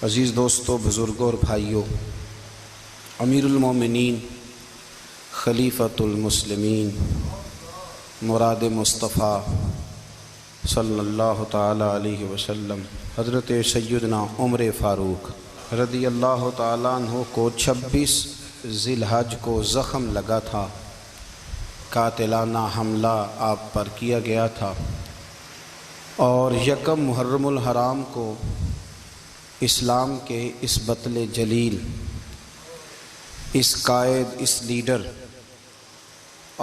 عزیز دوستو، بزرگوں اور بھائیوں، امیر المومنین خلیفۃ المسلمین مراد مصطفیٰ صلی اللہ تعالی علیہ وسلم حضرت سیدنا عمر فاروق رضی اللہ تعالیٰ عنہ کو 26 ذی الحج کو زخم لگا تھا، قاتلانہ حملہ آپ پر کیا گیا تھا، اور یکم محرم الحرام کو اسلام کے اس بطل جلیل، اس قائد، اس لیڈر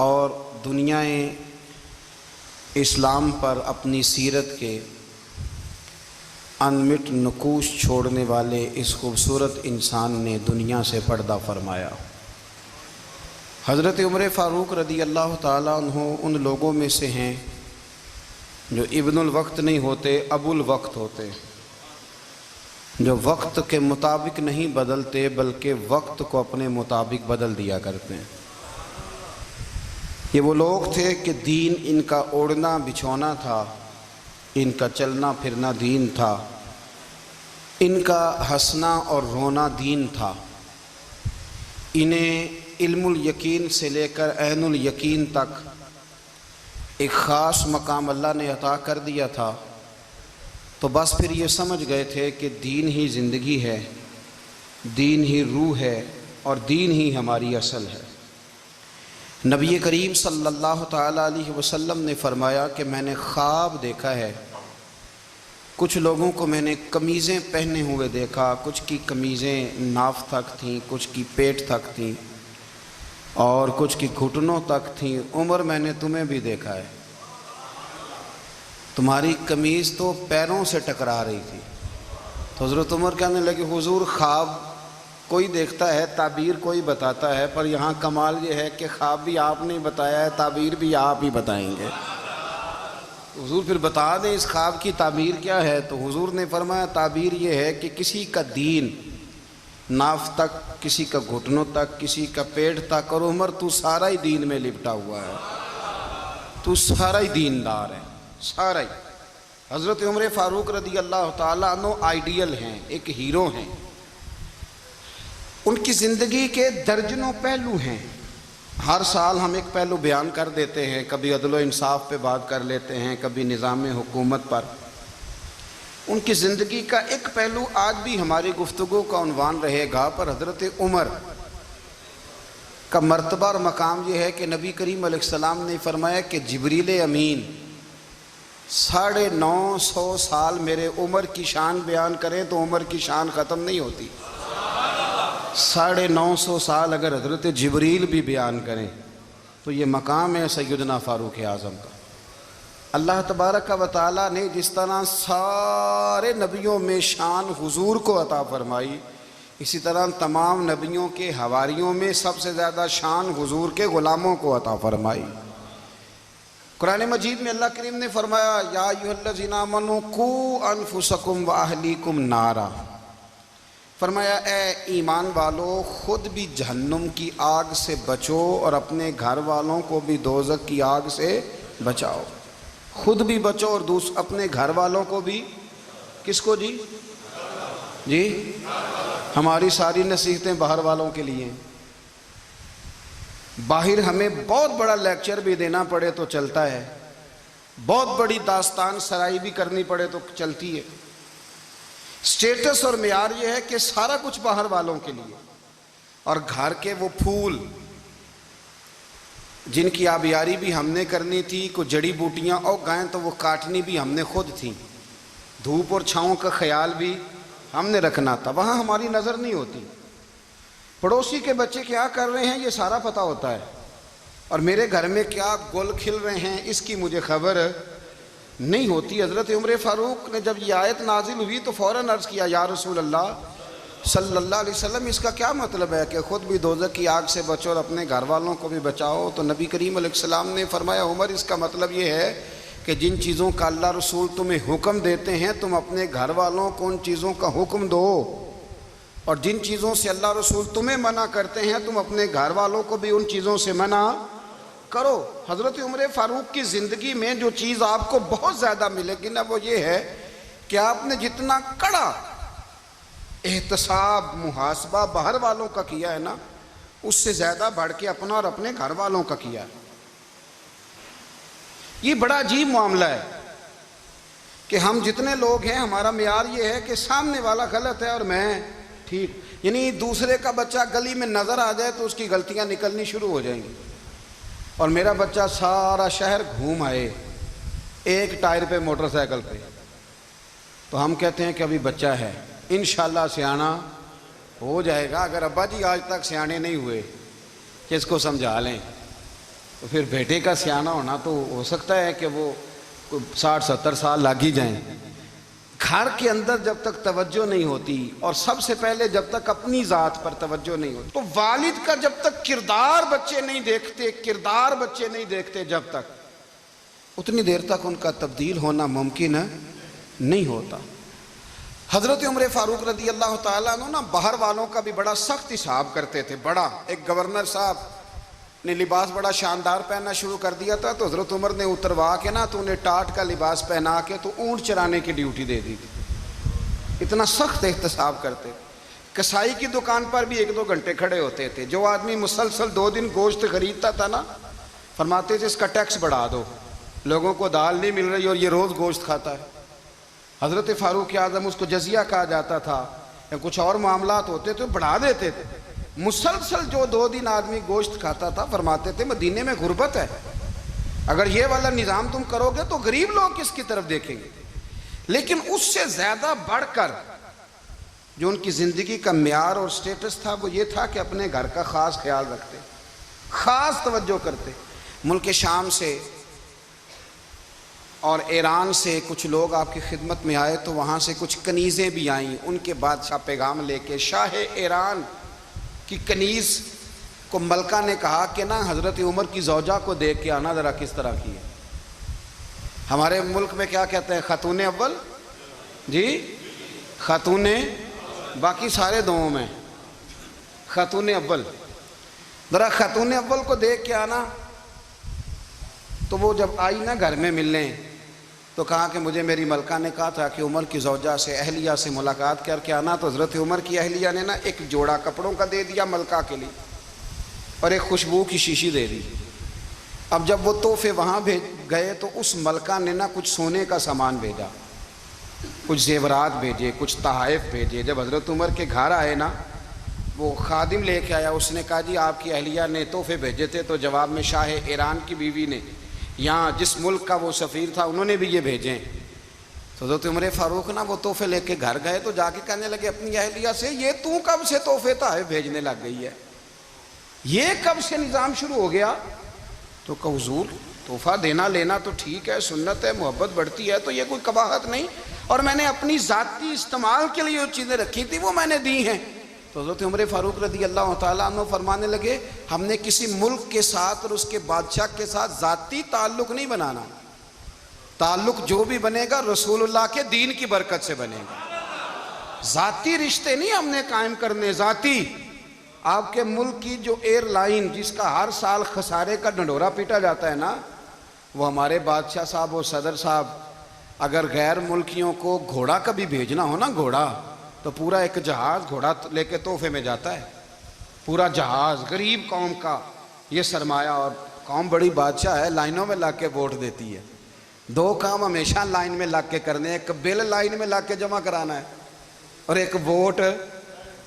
اور دنیائے اسلام پر اپنی سیرت کے انمٹ نقوش چھوڑنے والے اس خوبصورت انسان نے دنیا سے پردہ فرمایا۔ حضرت عمر فاروق رضی اللہ تعالیٰ عنہ ان لوگوں میں سے ہیں جو ابن الوقت نہیں ہوتے، ابو الوقت ہوتے، جو وقت کے مطابق نہیں بدلتے بلکہ وقت کو اپنے مطابق بدل دیا کرتے ہیں۔ یہ وہ لوگ تھے کہ دین ان کا اوڑھنا بچھونا تھا، ان کا چلنا پھرنا دین تھا، ان کا ہنسنا اور رونا دین تھا۔ انہیں علم الیقین سے لے کر عین الیقین تک ایک خاص مقام اللہ نے عطا کر دیا تھا، تو بس پھر یہ سمجھ گئے تھے کہ دین ہی زندگی ہے، دین ہی روح ہے، اور دین ہی ہماری اصل ہے۔ نبی کریم صلی اللہ تعالیٰ علیہ وسلم نے فرمایا کہ میں نے خواب دیکھا ہے، کچھ لوگوں کو میں نے قمیضیں پہنے ہوئے دیکھا، کچھ کی قمیضیں ناف تک تھیں، کچھ کی پیٹ تک تھیں، اور کچھ کی گھٹنوں تک تھیں۔ عمر، میں نے تمہیں بھی دیکھا ہے، تمہاری قمیض تو پیروں سے ٹکرا رہی تھی۔ تو حضرت عمر کہنے لگے، حضور خواب کوئی دیکھتا ہے، تعبیر کوئی بتاتا ہے، پر یہاں کمال یہ ہے کہ خواب بھی آپ نے بتایا ہے، تعبیر بھی آپ ہی بتائیں گے۔ حضور پھر بتا دیں اس خواب کی تعبیر کیا ہے۔ تو حضور نے فرمایا تعبیر یہ ہے کہ کسی کا دین ناف تک، کسی کا گھٹنوں تک، کسی کا پیٹ تک، اور عمر تو سارا ہی دین میں لپٹا ہوا ہے، تو سارا ہی دیندار ہے، سارا ہی۔ حضرت عمر فاروق رضی اللہ تعالیٰ عنہ آئیڈیل ہیں، ایک ہیرو ہیں۔ ان کی زندگی کے درجنوں پہلو ہیں، ہر سال ہم ایک پہلو بیان کر دیتے ہیں، کبھی عدل و انصاف پہ بات کر لیتے ہیں، کبھی نظام حکومت پر۔ ان کی زندگی کا ایک پہلو آج بھی ہماری گفتگو کا عنوان رہے گا، پر حضرت عمر کا مرتبہ اور مقام یہ ہے کہ نبی کریم علیہ السلام نے فرمایا کہ جبریل امین 950 سال میرے عمر کی شان بیان کریں تو عمر کی شان ختم نہیں ہوتی۔ 950 سال اگر حضرت جبریل بھی بیان کریں تو یہ مقام ہے سیدنا فاروق اعظم کا۔ اللہ تبارک و تعالیٰ نے جس طرح سارے نبیوں میں شان حضور کو عطا فرمائی، اسی طرح تمام نبیوں کے حواریوں میں سب سے زیادہ شان حضور کے غلاموں کو عطا فرمائی۔ قرآن مجید میں اللہ کریم نے فرمایا، یا ایھا الذین آمنوا قوا انفسکم واہلیکم نارا، فرمایا اے ایمان والو، خود بھی جہنم کی آگ سے بچو اور اپنے گھر والوں کو بھی دوزخ کی آگ سے بچاؤ۔ خود بھی بچو اور اپنے گھر والوں کو بھی۔ کس کو جی؟ جی ہماری ساری نصیحتیں باہر والوں کے لیے۔ باہر ہمیں بہت بڑا لیکچر بھی دینا پڑے تو چلتا ہے، بہت بڑی داستان سرائی بھی کرنی پڑے تو چلتی ہے۔ سٹیٹس اور معیار یہ ہے کہ سارا کچھ باہر والوں کے لیے، اور گھر کے وہ پھول جن کی آبیاری بھی ہم نے کرنی تھی، کوئی جڑی بوٹیاں اگ گئیں تو وہ کاٹنی بھی ہم نے خود تھیں، دھوپ اور چھاؤں کا خیال بھی ہم نے رکھنا تھا، وہاں ہماری نظر نہیں ہوتی۔ پڑوسی کے بچے کیا کر رہے ہیں یہ سارا پتہ ہوتا ہے، اور میرے گھر میں کیا گل کھل رہے ہیں اس کی مجھے خبر نہیں ہوتی۔ حضرت عمر فاروق نے جب یہ آیت نازل ہوئی تو فوراً عرض کیا، یا رسول اللہ صلی اللہ علیہ وسلم، اس کا کیا مطلب ہے کہ خود بھی دوزخ کی آگ سے بچو اور اپنے گھر والوں کو بھی بچاؤ؟ تو نبی کریم علیہ السلام نے فرمایا، عمر اس کا مطلب یہ ہے کہ جن چیزوں کا اللہ رسول تمہیں حکم دیتے ہیں تم اپنے گھر والوں کو ان چیزوں کا حکم دو، اور جن چیزوں سے اللہ رسول تمہیں منع کرتے ہیں تم اپنے گھر والوں کو بھی ان چیزوں سے منع کرو۔ حضرت عمر فاروق کی زندگی میں جو چیز آپ کو بہت زیادہ ملے گی نا، وہ یہ ہے کہ آپ نے جتنا کڑا احتساب محاسبہ باہر والوں کا کیا ہے نا، اس سے زیادہ بڑھ کے اپنا اور اپنے گھر والوں کا کیا ہے۔ یہ بڑا عجیب معاملہ ہے کہ ہم جتنے لوگ ہیں ہمارا معیار یہ ہے کہ سامنے والا غلط ہے اور میں ٹھیک، یعنی دوسرے کا بچہ گلی میں نظر آ جائے تو اس کی غلطیاں نکلنی شروع ہو جائیں گی، اور میرا بچہ سارا شہر گھوم آئے ایک ٹائر پہ موٹر سائیکل پہ، تو ہم کہتے ہیں کہ ابھی بچہ ہے، انشاءاللہ سیانا ہو جائے گا۔ اگر ابا جی آج تک سیانے نہیں ہوئے کہ اس کو سمجھا لیں، تو پھر بیٹے کا سیانا ہونا تو ہو سکتا ہے کہ وہ 60-70 سال لگ ہی جائیں۔ گھر کے اندر جب تک توجہ نہیں ہوتی، اور سب سے پہلے جب تک اپنی ذات پر توجہ نہیں ہوتی، تو والد کا جب تک کردار بچے نہیں دیکھتے جب تک، اتنی دیر تک ان کا تبدیل ہونا ممکن نہیں ہوتا۔ حضرت عمر فاروق رضی اللہ تعالیٰ عنہ نا باہر والوں کا بھی بڑا سخت حساب کرتے تھے۔ بڑا ایک گورنر صاحب نے لباس بڑا شاندار پہننا شروع کر دیا تھا، تو حضرت عمر نے اتروا کے نا تو انہیں ٹاٹ کا لباس پہنا کے تو اونٹ چرانے کی ڈیوٹی دے دی تھی۔ اتنا سخت احتساب کرتے۔ کسائی کی دکان پر بھی 1-2 گھنٹے کھڑے ہوتے تھے۔ جو آدمی مسلسل 2 دن گوشت خریدتا تھا نا، فرماتے تھے اس کا ٹیکس بڑھا دو، لوگوں کو دال نہیں مل رہی اور یہ روز گوشت کھاتا ہے۔ حضرت فاروق اعظم، اس کو جزیہ کہا جاتا تھا، یا کچھ اور معاملات ہوتے تو بڑھا دیتے تھے۔ مسلسل جو 2 دن آدمی گوشت کھاتا تھا، فرماتے تھے مدینے میں غربت ہے، اگر یہ والا نظام تم کرو گے تو غریب لوگ کس کی طرف دیکھیں گے۔ لیکن اس سے زیادہ بڑھ کر جو ان کی زندگی کا معیار اور سٹیٹس تھا وہ یہ تھا کہ اپنے گھر کا خاص خیال رکھتے، خاص توجہ کرتے۔ ملک شام سے اور ایران سے کچھ لوگ آپ کی خدمت میں آئے، تو وہاں سے کچھ کنیزیں بھی آئیں، ان کے بادشاہ پیغام لے کے۔ شاہ ایران کی کنیز کو ملکہ نے کہا کہ نا حضرت عمر کی زوجہ کو دیکھ کے آنا ذرا کس طرح کی ہے۔ ہمارے ملک میں کیا کہتے ہیں؟ خاتون اول، جی خاتون، باقی سارے دووں میں خاتون اول، ذرا خاتون اول کو دیکھ کے آنا۔ تو وہ جب آئی نا گھر میں ملنے، تو کہا کہ مجھے میری ملکہ نے کہا تھا کہ عمر کی زوجہ سے، اہلیہ سے ملاقات کر کے آنا۔ تو حضرت عمر کی اہلیہ نے نا ایک جوڑا کپڑوں کا دے دیا ملکہ کے لیے، اور ایک خوشبو کی شیشی دے دی۔ اب جب وہ تحفے وہاں گئے تو اس ملکہ نے نا کچھ سونے کا سامان بھیجا، کچھ زیورات بھیجے، کچھ تحائف بھیجے۔ جب حضرت عمر کے گھر آئے نا، وہ خادم لے کے آیا، اس نے کہا جی آپ کی اہلیہ نے تحفے بھیجے تھے، تو جواب میں شاہ ایران کی بیوی نے، یہاں جس ملک کا وہ سفیر تھا، انہوں نے بھی یہ بھیجے۔ تو حضرت عمر فاروق نا وہ تحفے لے کے گھر گئے، تو جا کے کہنے لگے اپنی اہلیہ سے، یہ تو کب سے تحفے تحائف بھیجنے لگ گئی ہے، یہ کب سے نظام شروع ہو گیا؟ تو کہ حضور تحفہ دینا لینا تو ٹھیک ہے، سنت ہے، محبت بڑھتی ہے، تو یہ کوئی قباحت نہیں، اور میں نے اپنی ذاتی استعمال کے لیے جو چیزیں رکھی تھی وہ میں نے دی ہیں۔ تو حضرت عمر فاروق رضی اللہ تعالیٰ عنہ فرمانے لگے، ہم نے کسی ملک کے ساتھ اور اس کے بادشاہ کے ساتھ ذاتی تعلق نہیں بنانا، تعلق جو بھی بنے گا رسول اللہ کے دین کی برکت سے بنے گا۔ ذاتی رشتے نہیں ہم نے قائم کرنے، ذاتی۔ آپ کے ملک کی جو ایئر لائن جس کا ہر سال خسارے کا ڈنڈورا پیٹا جاتا ہے نا، وہ ہمارے بادشاہ صاحب اور صدر صاحب اگر غیر ملکیوں کو گھوڑا کبھی بھیجنا ہو نا، گھوڑا، تو پورا ایک جہاز گھوڑا لے کے تحفے میں جاتا ہے، پورا جہاز غریب قوم کا یہ سرمایہ، اور قوم بڑی بادشاہ ہے، لائنوں میں لگ کے ووٹ دیتی ہے۔ 2 کام ہمیشہ لائن میں لگ کے کرنے، ایک بل لائن میں لگ کے جمع کرانا ہے، اور ایک ووٹ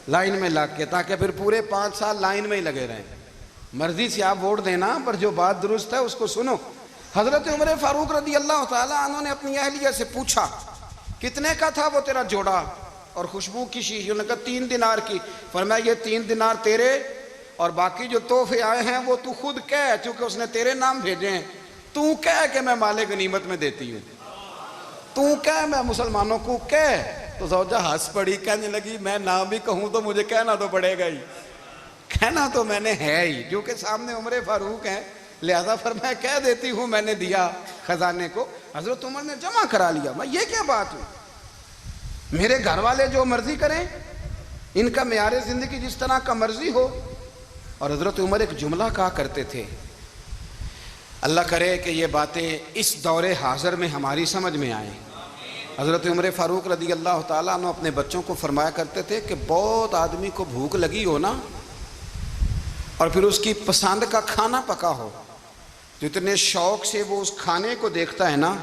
لائن میں لگ کے، تاکہ پھر پورے 5 سال لائن میں ہی لگے رہیں۔ مرضی سے آپ ووٹ دینا، پر جو بات درست ہے اس کو سنو۔ حضرت عمر فاروق رضی اللہ تعالیٰ عنہ نے اپنی اہلیہ سے پوچھا کتنے کا تھا وہ تیرا جوڑا اور خوشبو کی شیشی؟ انہوں نے کہا 3 دینار کی۔ فرمایا یہ 3 دینار تیرے، اور باقی جو تحفے آئے ہیں وہ تو خود کہہ، چونکہ اس نے تیرے نام بھیجے ہیں، تو کہہ کہ میں مال غنیمت میں دیتی ہوں، تو کہہ میں مسلمانوں کو کہہ۔ تو زوجہ ہنس پڑی، کہنے لگی میں نہ بھی کہوں تو مجھے کہنا تو پڑے گا ہی، کہنا تو میں نے ہے ہی، جو کہ سامنے عمر فاروق ہیں، لہذا فرمایا کہہ دیتی ہوں میں نے دیا خزانے کو۔ حضرت عمر نے جمع کرا لیا۔ میں یہ کیا بات ہوئی، میرے گھر والے جو مرضی کریں، ان کا معیار زندگی جس طرح کا مرضی ہو۔ اور حضرت عمر ایک جملہ کہا کرتے تھے، اللہ کرے کہ یہ باتیں اس دور حاضر میں ہماری سمجھ میں آئیں، حضرت عمر فاروق رضی اللہ تعالیٰ عنہ اپنے بچوں کو فرمایا کرتے تھے کہ بہت آدمی کو بھوک لگی ہو نا اور پھر اس کی پسند کا کھانا پکا ہو، جو اتنے شوق سے وہ اس کھانے کو دیکھتا ہے نا،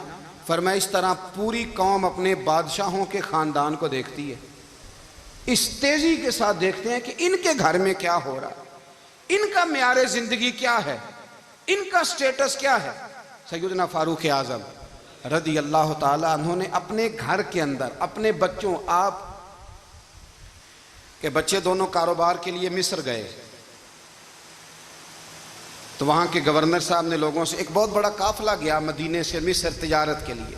فرمایا اس طرح پوری قوم اپنے بادشاہوں کے خاندان کو دیکھتی ہے، اس تیزی کے ساتھ دیکھتے ہیں کہ ان کے گھر میں کیا ہو رہا ہے، ان کا معیار زندگی کیا ہے، ان کا سٹیٹس کیا ہے۔ سیدنا فاروق اعظم رضی اللہ تعالیٰ عنہ نے اپنے گھر کے اندر اپنے بچوں، آپ کے بچے دونوں کاروبار کے لیے مصر گئے تو وہاں کے گورنر صاحب نے لوگوں سے، ایک بہت بڑا قافلہ گیا مدینے سے مصر تجارت کے لیے،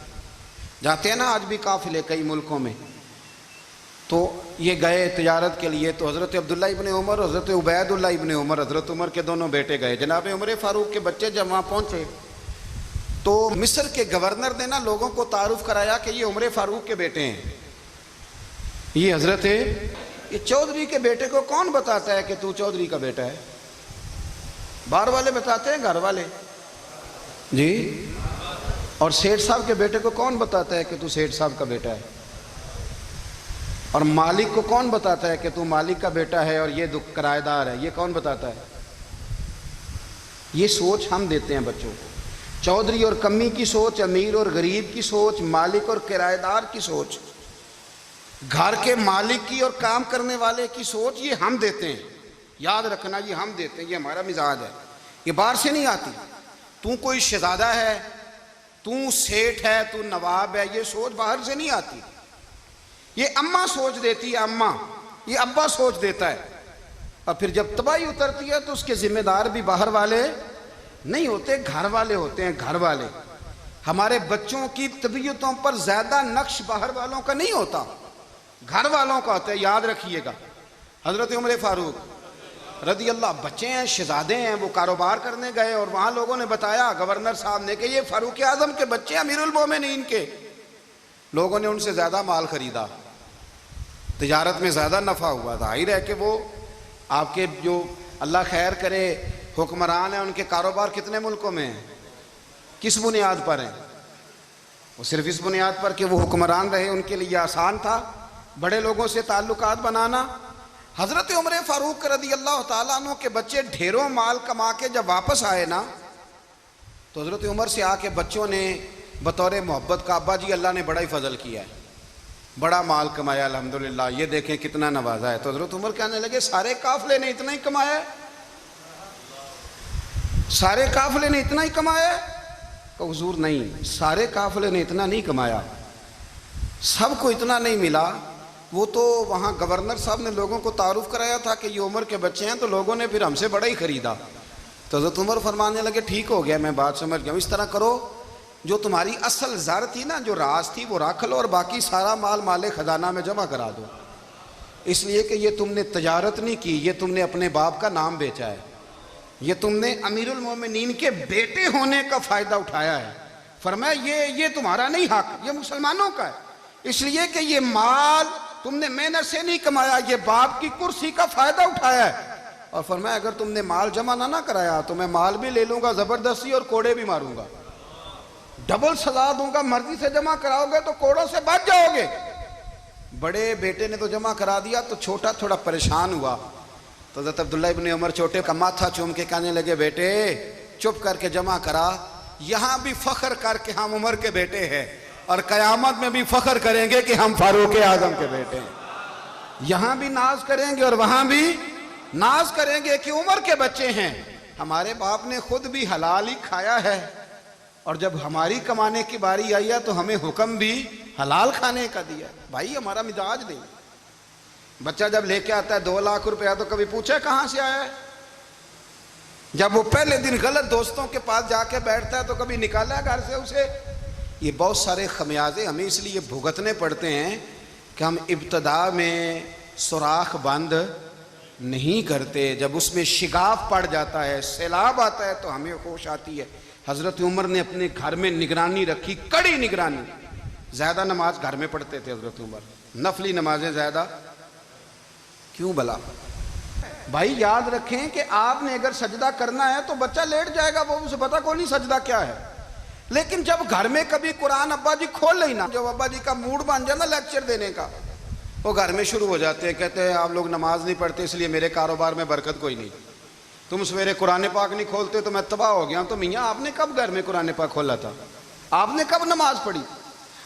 جاتے ہیں نا آج بھی قافلے کئی ملکوں میں، تو یہ گئے تجارت کے لیے، تو حضرت عبداللہ ابن عمر، حضرت عبید اللہ ابن عمر، حضرت عمر کے دونوں بیٹے گئے، جناب عمر فاروق کے بچے جب وہاں پہنچے تو مصر کے گورنر نے نا لوگوں کو تعارف کرایا کہ یہ عمر فاروق کے بیٹے ہیں، یہ حضرت یہ چودھری کے بیٹے کو کون بتاتا ہے کہ تو چودھری کا بیٹا ہے؟ باہر والے بتاتے ہیں، گھر والے جی، اور سیٹھ صاحب کے بیٹے کو کون بتاتا ہے کہ تو سیٹھ صاحب کا بیٹا ہے؟ اور مالک کو کون بتاتا ہے کہ تو مالک کا بیٹا ہے اور یہ کرایہ دار ہے؟ یہ کون بتاتا ہے؟ یہ سوچ ہم دیتے ہیں بچوں کو، چودھری اور کمی کی سوچ، امیر اور غریب کی سوچ، مالک اور کرایہ دار کی سوچ، گھر کے مالک کی اور کام کرنے والے کی سوچ، یہ ہم دیتے ہیں، یاد رکھنا، یہ ہم دیتے ہیں، یہ ہمارا مزاج ہے، یہ باہر سے نہیں آتی۔ تو کوئی شہزادہ ہے، تو سیٹھ ہے، تو نواب ہے، یہ سوچ باہر سے نہیں آتی، یہ اماں سوچ دیتی ہے، اماں، یہ ابا سوچ دیتا ہے، اور پھر جب تباہی اترتی ہے تو اس کے ذمہ دار بھی باہر والے نہیں ہوتے، گھر والے ہوتے ہیں، گھر والے۔ ہمارے بچوں کی طبیعتوں پر زیادہ نقش باہر والوں کا نہیں ہوتا، گھر والوں کا ہوتا ہے، یاد رکھیے گا۔ حضرت عمر فاروق رضی اللہ، بچے ہیں، شہزادے ہیں، وہ کاروبار کرنے گئے اور وہاں لوگوں نے بتایا گورنر صاحب نے کہ یہ فاروق اعظم کے بچے ہیں، امیر المومنین کے۔ لوگوں نے ان سے زیادہ مال خریدا، تجارت میں زیادہ نفع ہوا، ظاہر ہے کہ وہ آپ کے جو اللہ خیر کرے حکمران ہیں، ان کے کاروبار کتنے ملکوں میں ہیں، کس بنیاد پر ہیں؟ وہ صرف اس بنیاد پر کہ وہ حکمران رہے، ان کے لیے آسان تھا بڑے لوگوں سے تعلقات بنانا۔ حضرت عمر فاروق رضی اللہ تعالیٰ عنہ کے بچے ڈھیروں مال کما کے جب واپس آئے نا تو حضرت عمر سے آ کے بچوں نے بطور محبت کا، ابا جی اللہ نے بڑا ہی فضل کیا ہے، بڑا مال کمایا الحمدللہ، یہ دیکھیں کتنا نوازا ہے۔ تو حضرت عمر کہنے لگے سارے قافلے نے اتنا ہی کمایا ہے؟ سارے قافلے نے اتنا ہی کمایا ہے؟ کہ حضور نہیں، سارے قافلے نے اتنا نہیں کمایا، سب کو اتنا نہیں ملا۔ وہ تو وہاں گورنر صاحب نے لوگوں کو تعارف کرایا تھا کہ یہ عمر کے بچے ہیں، تو لوگوں نے پھر ہم سے بڑا ہی خریدا۔ تو حضرت عمر فرمانے لگے ٹھیک ہو گیا، میں بات سمجھ گیا ہوں، اس طرح کرو، جو تمہاری اصل زر تھی نا، جو راز تھی، وہ رکھ لو اور باقی سارا مال مال خزانہ میں جمع کرا دو، اس لیے کہ یہ تم نے تجارت نہیں کی، یہ تم نے اپنے باپ کا نام بیچا ہے، یہ تم نے امیر المومنین کے بیٹے ہونے کا فائدہ اٹھایا ہے۔ فرمایا یہ تمہارا نہیں حق، یہ مسلمانوں کا ہے، اس لیے کہ یہ مال تم نے محنت سے نہیں کمایا، یہ باپ کی کرسی کا فائدہ اٹھایا ہے۔ اور فرمایا اگر تم نے مال جمع نہ کرایا تو میں مال بھی لے لوں گا زبردستی اور کوڑے بھی ماروں گا، ڈبل سزا دوں گا، مرضی سے جمع کراؤ گے تو کوڑوں سے بچ جاؤ گے۔ بڑے بیٹے نے تو جمع کرا دیا تو چھوٹا تھوڑا پریشان ہوا، تو حضرت عبداللہ ابن عمر چھوٹے کا ماتھا چوم کے کہنے لگے بیٹے چپ کر کے جمع کرا، یہاں بھی فخر کر کے ہم عمر کے بیٹے ہیں اور قیامت میں بھی فخر کریں گے کہ ہم فاروق اعظم کے بیٹے ہیں، یہاں بھی ناز کریں گے اور وہاں بھی ناز کریں گے کہ عمر کے بچے ہیں۔ ہمارے باپ نے خود بھی حلال ہی کھایا ہے، اور جب ہماری کمانے کی باری آئی ہے تو ہمیں حکم بھی حلال کھانے کا دیا۔ بھائی ہمارا مزاج نہیں، بچہ جب لے کے آتا ہے 2 لاکھ روپیہ تو کبھی پوچھے کہاں سے آیا ہے؟ جب وہ پہلے دن غلط دوستوں کے پاس جا کے بیٹھتا ہے تو کبھی نکالا ہے گھر سے اسے؟ یہ بہت سارے خمیازے ہمیں اس لیے بھگتنے پڑتے ہیں کہ ہم ابتدا میں سوراخ بند نہیں کرتے، جب اس میں شگاف پڑ جاتا ہے، سیلاب آتا ہے تو ہمیں ہوش آتی ہے۔ حضرت عمر نے اپنے گھر میں نگرانی رکھی، کڑی نگرانی، زیادہ نماز گھر میں پڑھتے تھے حضرت عمر، نفلی نمازیں زیادہ کیوں بلا؟ بھائی یاد رکھیں کہ آپ نے اگر سجدہ کرنا ہے تو بچہ لیٹ جائے گا، وہ اسے پتہ کوئی نہیں سجدہ کیا ہے، لیکن جب گھر میں کبھی قرآن ابا جی کھول لینا، جب ابا جی کا موڈ بن جائے نا لیکچر دینے کا، وہ گھر میں شروع ہو جاتے ہیں، کہتے ہیں آپ لوگ نماز نہیں پڑھتے اس لیے میرے کاروبار میں برکت کوئی نہیں، تم سویرے قرآن پاک نہیں کھولتے تو میں تباہ ہو گیا ہوں۔ تو میاں آپ نے کب گھر میں قرآن پاک کھولا تھا؟ آپ نے کب نماز پڑھی؟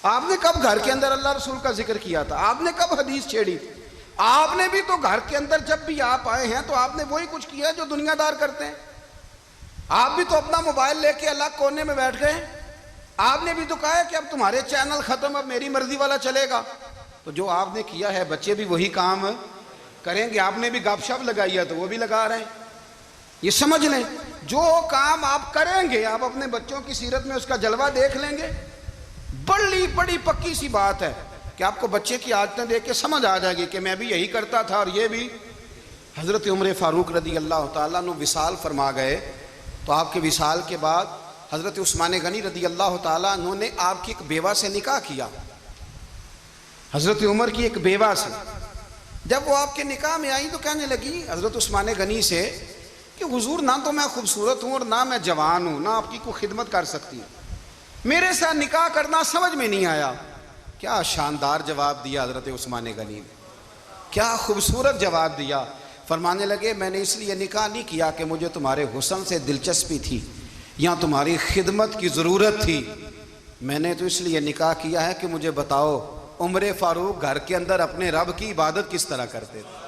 آپ نے کب گھر کے اندر اللہ رسول کا ذکر کیا تھا؟ آپ نے کب حدیث چھیڑی؟ آپ نے بھی تو گھر کے اندر جب بھی آپ آئے ہیں تو آپ نے وہی کچھ کیا جو دنیا دار کرتے ہیں۔ آپ بھی تو اپنا موبائل لے کے اللہ کونے میں بیٹھ گئے، آپ نے بھی تو کہا ہے کہ اب تمہارے چینل ختم، اب میری مرضی والا چلے گا۔ تو جو آپ نے کیا ہے بچے بھی وہی کام کریں گے۔ آپ نے بھی گپ شپ لگائی ہے تو وہ بھی لگا رہے ہیں۔ یہ سمجھ لیں جو کام آپ کریں گے آپ اپنے بچوں کی سیرت میں اس کا جلوہ دیکھ لیں گے۔ بڑی پکی سی بات ہے کہ آپ کو بچے کی عادتیں دیکھ کے سمجھ آ جائے گی کہ میں بھی یہی کرتا تھا اور یہ بھی۔ حضرت عمر فاروق رضی اللہ تعالیٰ عنہ وصال فرما گئے، تو آپ کے وصال کے بعد حضرت عثمان غنی رضی اللہ تعالیٰ عنہ نے آپ کی ایک بیوہ سے نکاح کیا، حضرت عمر کی ایک بیوہ سے۔ جب وہ آپ کے نکاح میں آئی تو کہنے لگی حضرت عثمان غنی سے کہ حضور نہ تو میں خوبصورت ہوں اور نہ میں جوان ہوں، نہ آپ کی کوئی خدمت کر سکتی ہوں، میرے ساتھ نکاح کرنا سمجھ میں نہیں آیا۔ کیا شاندار جواب دیا حضرت عثمان غنی نے، کیا خوبصورت جواب دیا۔ فرمانے لگے میں نے اس لیے نکاح نہیں کیا کہ مجھے تمہارے حسن سے دلچسپی تھی یا تمہاری خدمت کی ضرورت تھی، میں نے تو اس لیے نکاح کیا ہے کہ مجھے بتاؤ عمر فاروق گھر کے اندر اپنے رب کی عبادت کس طرح کرتے تھے،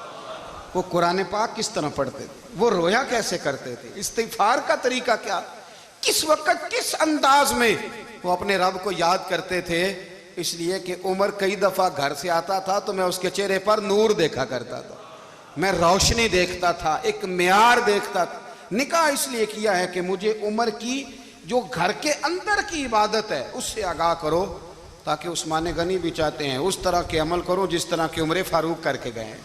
وہ قرآن پاک کس طرح پڑھتے تھے، وہ رویا کیسے کرتے تھے، استغفار کا طریقہ کیا، کس وقت کس انداز میں وہ اپنے رب کو یاد کرتے تھے۔ اس لیے کہ عمر کئی دفعہ گھر سے آتا تھا تو میں اس کے چہرے پر نور دیکھا کرتا تھا، میں روشنی دیکھتا تھا، ایک معیار دیکھتا تھا۔ نکاح اس لیے کیا ہے کہ مجھے عمر کی جو گھر کے اندر کی عبادت ہے اس سے آگاہ کرو، تاکہ عثمان غنی بھی چاہتے ہیں اس طرح کے عمل کرو جس طرح کہ عمر فاروق کر کے گئے ہیں۔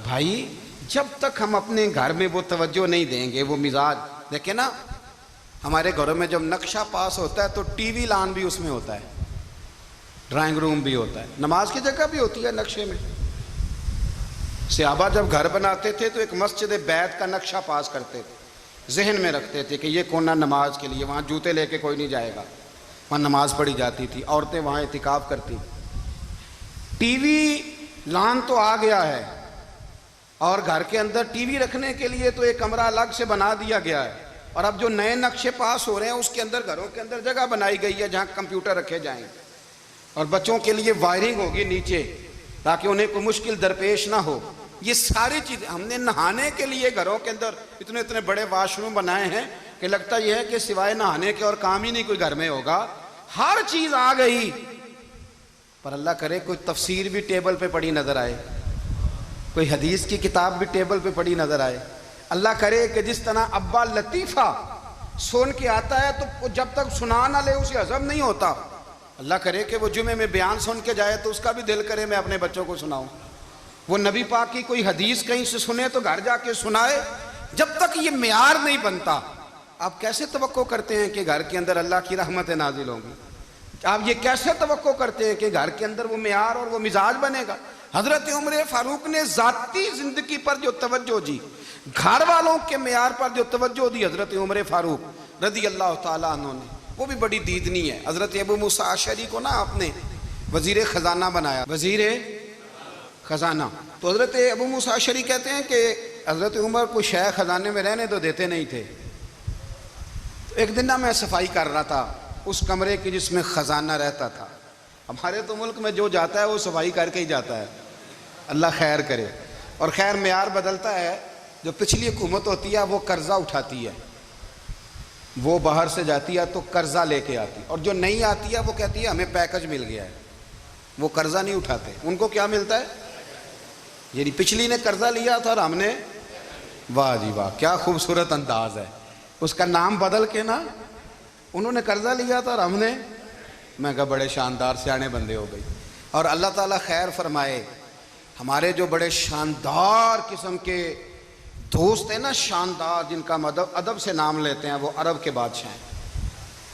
بھائی جب تک ہم اپنے گھر میں وہ توجہ نہیں دیں گے، وہ مزاج دیکھیں نا، ہمارے گھروں میں جب نقشہ پاس ہوتا ہے تو ٹی وی لان بھی اس میں ہوتا ہے، ڈرائنگ روم بھی ہوتا ہے، نماز کی جگہ بھی ہوتی ہے نقشے میں۔ صحابہ جب گھر بناتے تھے تو ایک مسجد بیت کا نقشہ پاس کرتے تھے، ذہن میں رکھتے تھے کہ یہ کونا نماز کے لیے، وہاں جوتے لے کے کوئی نہیں جائے گا، وہاں نماز پڑھی جاتی تھی، عورتیں وہاں اعتکاف کرتی۔ ٹی وی لان تو آ گیا ہے اور گھر کے اندر ٹی وی رکھنے کے لیے تو ایک کمرہ الگ سے بنا دیا گیا ہے، اور اب جو نئے نقشے پاس ہو رہے ہیں اس کے اندر گھروں کے اندر جگہ بنائی گئی ہے جہاں کمپیوٹر رکھے جائیں، اور بچوں کے لیے وائرنگ ہوگی نیچے تاکہ انہیں کوئی مشکل درپیش نہ ہو۔ یہ ساری چیزیں ہم نے نہانے کے لیے گھروں کے اندر اتنے بڑے واش روم بنائے ہیں کہ لگتا یہ ہے کہ سوائے نہانے کے اور کام ہی نہیں کوئی گھر میں ہوگا، ہر چیز آ گئی۔ پر اللہ کرے کوئی تفسیر بھی ٹیبل پہ پڑی نظر آئے، کوئی حدیث کی کتاب بھی ٹیبل پہ پڑی نظر آئے۔ اللہ کرے کہ جس طرح ابا لطیفہ سن کے آتا ہے تو جب تک سنا نہ لے اسے ہضم نہیں ہوتا، اللہ کرے کہ وہ جمعے میں بیان سن کے جائے تو اس کا بھی دل کرے میں اپنے بچوں کو سناؤں، وہ نبی پاک کی کوئی حدیث کہیں سے سنے تو گھر جا کے سنائے۔ جب تک یہ معیار نہیں بنتا آپ کیسے توقع کرتے ہیں کہ گھر کے اندر اللہ کی رحمتیں نازل ہوں گی؟ آپ یہ کیسے توقع کرتے ہیں کہ گھر کے اندر وہ معیار اور وہ مزاج بنے گا؟ حضرت عمر فاروق نے ذاتی زندگی پر جو توجہ دی، گھر والوں کے معیار پر جو توجہ دی حضرت عمر فاروق رضی اللہ تعالیٰ عنہ نے، وہ بھی بڑی دیدنی ہے۔ حضرت ابو موسیٰ اشعری کو نا آپ نے وزیر خزانہ بنایا، وزیر خزانہ، تو حضرت ابو موسیٰ اشعری کہتے ہیں کہ حضرت عمر کو شیخ خزانے میں رہنے تو دیتے نہیں تھے۔ ایک دن میں صفائی کر رہا تھا اس کمرے کی جس میں خزانہ رہتا تھا۔ ہمارے تو ملک میں جو جاتا ہے وہ صفائی کر کے ہی جاتا ہے، اللہ خیر کرے۔ اور خیر معیار بدلتا ہے، جو پچھلی حکومت ہوتی ہے وہ قرضہ اٹھاتی ہے، وہ باہر سے جاتی ہے تو قرضہ لے کے آتی، اور جو نہیں آتی ہے وہ کہتی ہے ہمیں پیکج مل گیا ہے، وہ قرضہ نہیں اٹھاتے۔ ان کو کیا ملتا ہے؟ یعنی پچھلی نے قرضہ لیا تھا اور ہم نے، واہ جی واہ کیا خوبصورت انداز ہے، اس کا نام بدل کے نا، انہوں نے قرضہ لیا تھا اور ہم نے، میں کہا بڑے شاندار سیانے بندے ہو گئی۔ اور اللہ تعالیٰ خیر فرمائے، ہمارے جو بڑے شاندار قسم کے دوست ہیں نا، شاندار، جن کا ادب سے نام لیتے ہیں، وہ عرب کے بادشاہ ہیں۔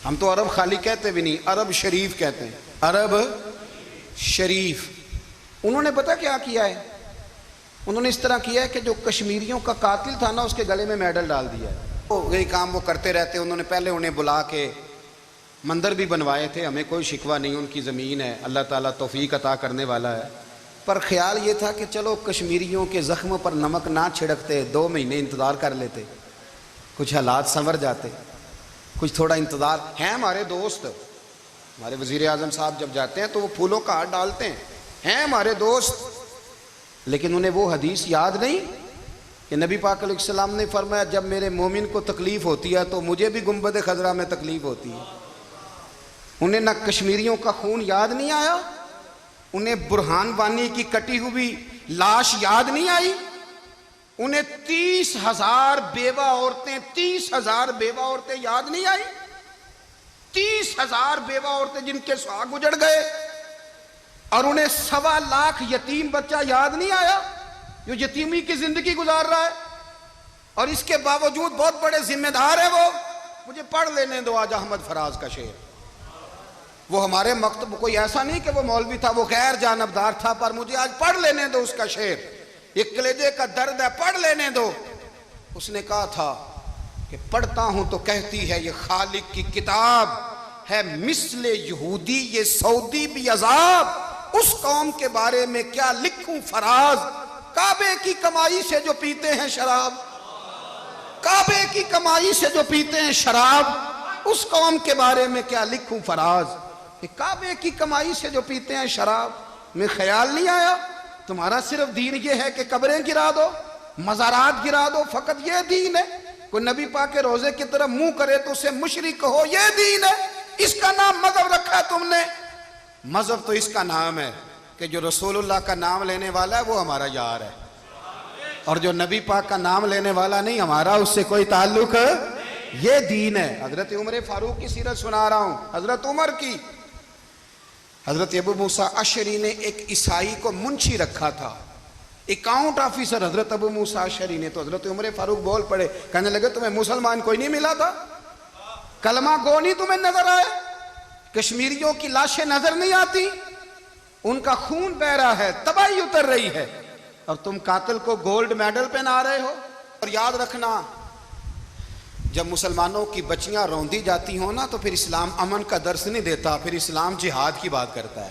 ہم تو عرب خالی کہتے بھی نہیں، عرب شریف کہتے ہیں، عرب شریف۔ انہوں نے پتہ کیا کیا ہے؟ انہوں نے اس طرح کیا ہے کہ جو کشمیریوں کا قاتل تھا نا اس کے گلے میں میڈل ڈال دیا ہے۔ یہی کام وہ کرتے رہتے۔ انہوں نے پہلے انہیں بلا کے مندر بھی بنوائے تھے، ہمیں کوئی شکوہ نہیں، ان کی زمین ہے، اللہ تعالیٰ توفیق عطا کرنے والا ہے، پر خیال یہ تھا کہ چلو کشمیریوں کے زخم پر نمک نہ چھڑکتے، 2 مہینے انتظار کر لیتے، کچھ حالات سنور جاتے، کچھ تھوڑا انتظار ہیں۔ ہمارے دوست، ہمارے وزیر اعظم صاحب جب جاتے ہیں تو وہ پھولوں کا ہار ڈالتے ہیں ہمارے دوست، لیکن انہیں وہ حدیث یاد نہیں کہ نبی پاک علیہ السلام نے فرمایا جب میرے مومن کو تکلیف ہوتی ہے تو مجھے بھی گنبد خضرا میں تکلیف ہوتی ہے۔ انہیں نہ کشمیریوں کا خون یاد نہیں آیا، انہیں برہان وانی کی کٹی ہوئی لاش یاد نہیں آئی، انہیں 30,000 بیوہ عورتیں 30,000 بیوہ عورتیں یاد نہیں آئی، 30,000 بیوہ عورتیں جن کے سہاگ اجڑ گئے، اور انہیں 1.25 لاکھ یتیم بچہ یاد نہیں آیا جو یتیمی کی زندگی گزار رہا ہے، اور اس کے باوجود بہت بڑے ذمہ دار ہے وہ۔ مجھے پڑھ لینے دو آج احمد فراز کا شعر، وہ ہمارے مکتب کوئی ایسا نہیں کہ وہ مولوی تھا، وہ غیر جانبدار تھا، پر مجھے آج پڑھ لینے دو اس کا شعر، ایک کلیجے کا درد ہے، پڑھ لینے دو۔ اس نے کہا تھا کہ پڑھتا ہوں تو کہتی ہے یہ خالق کی کتاب ہے، مثل یہودی یہ سعودی بھی عذاب، اس قوم کے بارے میں کیا لکھوں فراز، کعبے کی کمائی سے جو پیتے ہیں شراب، کعبے کی کمائی سے جو پیتے ہیں شراب، اس قوم کے بارے میں کیا لکھوں فراز، کہ کعبے کی کمائی سے جو پیتے ہیں شراب۔ میں خیال نہیں آیا تمہارا صرف دین یہ ہے کہ قبریں گرا دو، مزارات گرا دو، فقط یہ دین ہے؟ کوئی نبی پاک کے روزے کی طرف منہ کرے تو اسے مشرک کہو، یہ دین ہے؟ اس کا نام مذہب رکھا ہے تم نے؟ مذہب تو اس کا نام ہے کہ جو رسول اللہ کا نام لینے والا ہے وہ ہمارا یار ہے، اور جو نبی پاک کا نام لینے والا نہیں، ہمارا اس سے کوئی تعلق ہے، یہ دین ہے۔ حضرت عمر فاروق کی سیرت سنا رہا ہوں، حضرت عمر کی۔ حضرت ابو موسیٰ اشعری نے ایک عیسائی کو منشی رکھا تھا، اکاؤنٹ آفیسر حضرت ابو موسیٰ اشعری نے، تو حضرت عمر فاروق بول پڑے، کہنے لگے تمہیں مسلمان کوئی نہیں ملا تھا؟ کلمہ گو نہیں تمہیں نظر آئے؟ کشمیریوں کی لاشیں نظر نہیں آتی؟ ان کا خون بہ رہا ہے، تباہی اتر رہی ہے، اور تم قاتل کو گولڈ میڈل پہنا رہے ہو۔ اور یاد رکھنا جب مسلمانوں کی بچیاں روندی جاتی ہوں نا تو پھر اسلام امن کا درس نہیں دیتا، پھر اسلام جہاد کی بات کرتا ہے،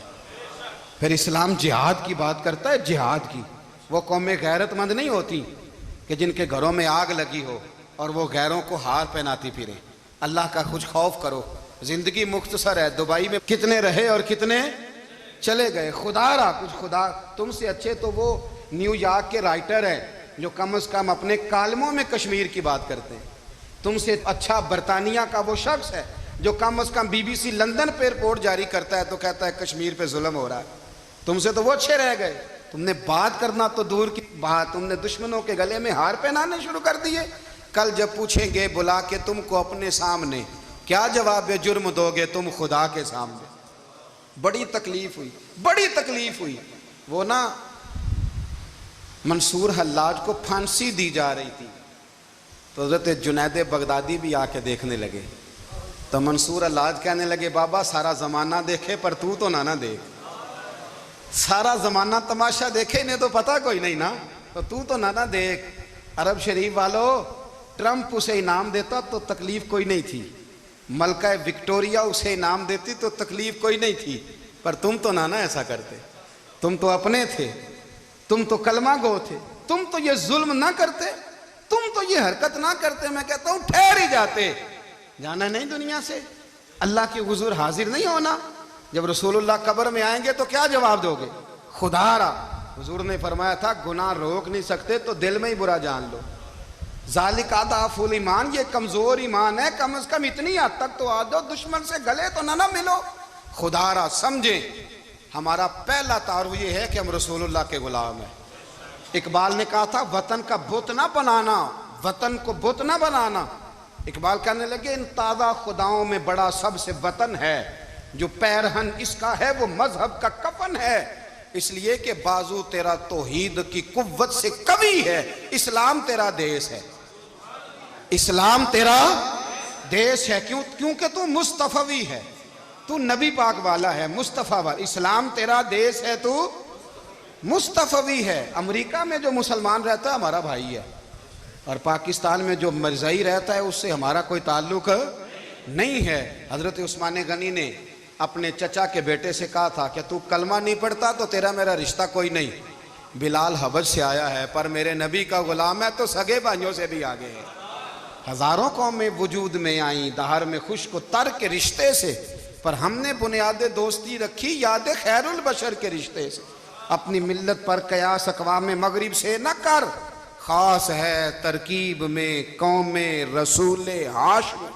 پھر اسلام جہاد کی بات کرتا ہے، جہاد کی۔ وہ قومیں غیرت مند نہیں ہوتی کہ جن کے گھروں میں آگ لگی ہو اور وہ غیروں کو ہار پہناتی پھریں۔ اللہ کا کچھ خوف کرو، زندگی مختصر ہے، دبئی میں کتنے رہے اور کتنے چلے گئے، خدا را کچھ خدا تم سے اچھے تو وہ نیو یارک کے رائٹر ہیں جو کم از کم اپنے کالموں میں کشمیر کی بات کرتے ہیں، تم سے اچھا برطانیہ کا وہ شخص ہے جو کم از کم BBC لندن پہ رپورٹ جاری کرتا ہے تو کہتا ہے کشمیر پہ ظلم ہو رہا ہے، تم سے تو وہ اچھے رہ گئے۔ تم نے بات کرنا تو دور کی بات، تم نے دشمنوں کے گلے میں ہار پہنانے شروع کر دیے۔ کل جب پوچھیں گے بلا کے تم کو اپنے سامنے، کیا جواب جرم دو گے تم خدا کے سامنے؟ بڑی تکلیف ہوئی، بڑی تکلیف ہوئی۔ وہ نا منصور حلاج کو پھانسی دی جا رہی تھی تو حضرت جنید بغدادی بھی آ کے دیکھنے لگے، تو منصور حلاج کہنے لگے بابا سارا زمانہ دیکھے پر تو نہ دیکھ، سارا زمانہ تماشا دیکھے انہیں تو پتہ کوئی نہیں نا، تو نہ دیکھ۔ عرب شریف والو، ٹرمپ اسے انعام دیتا تو تکلیف کوئی نہیں تھی، ملکہ وکٹوریا اسے انعام دیتی تو تکلیف کوئی نہیں تھی، پر تم تو نہ ایسا کرتے، تم تو اپنے تھے، تم تو کلمہ گو تھے، تم تو یہ ظلم نہ کرتے، تم تو یہ حرکت نہ کرتے، میں کہتا ہوں ٹھہر ہی جاتے، جانا نہیں دنیا سے، اللہ کے حضور حاضر نہیں ہونا۔ جب رسول اللہ قبر میں آئیں گے تو کیا جواب دو گے؟ خدا را حضور نے فرمایا تھا گناہ روک نہیں سکتے تو دل میں ہی برا جان لو، ذالک اضعف الایمان، یہ کمزور ایمان ہے، کم از کم اتنی حد تک تو آ جاؤ، دشمن سے گلے تو نہ ملو۔ خدا را سمجھیں، ہمارا پہلا تعارف یہ ہے کہ ہم رسول اللہ کے غلام ہیں۔ اقبال نے کہا تھا وطن کا بت نہ بنانا، وطن کو بت نہ بنانا۔ اقبال کہنے لگے ان تازہ خداؤں میں بڑا سب سے وطن ہے، جو پیرہن اس کا ہے وہ مذہب کا کفن ہے، اس لیے کہ بازو تیرا توحید کی قوت سے قوی ہے، اسلام تیرا دیس ہے، اسلام تیرا دیس ہے، کیونکہ تو مصطفی ہے، تو نبی پاک والا ہے، مصطفیٰ والا، اسلام تیرا دیس ہے، تو مصطفی ہے۔ امریکہ میں جو مسلمان رہتا ہے ہمارا بھائی ہے، اور پاکستان میں جو مرزائی رہتا ہے اس سے ہمارا کوئی تعلق نہیں ہے۔ حضرت عثمان غنی نے اپنے چچا کے بیٹے سے کہا تھا کہ تو کلمہ نہیں پڑھتا تو تیرا میرا رشتہ کوئی نہیں۔ بلال حبش سے آیا ہے پر میرے نبی کا غلام ہے تو سگے بھائیوں سے بھی آگے ہے۔ ہزاروں قومیں وجود میں آئیں دہر میں خشک و تر کے رشتے سے، پر ہم نے بنیاد دوستی رکھی یاد خیر البشر کے رشتے سے۔ اپنی ملت پر قیاس اقوام مغرب سے نہ کر، خاص ہے ترکیب میں قوم رسول ہاشم۔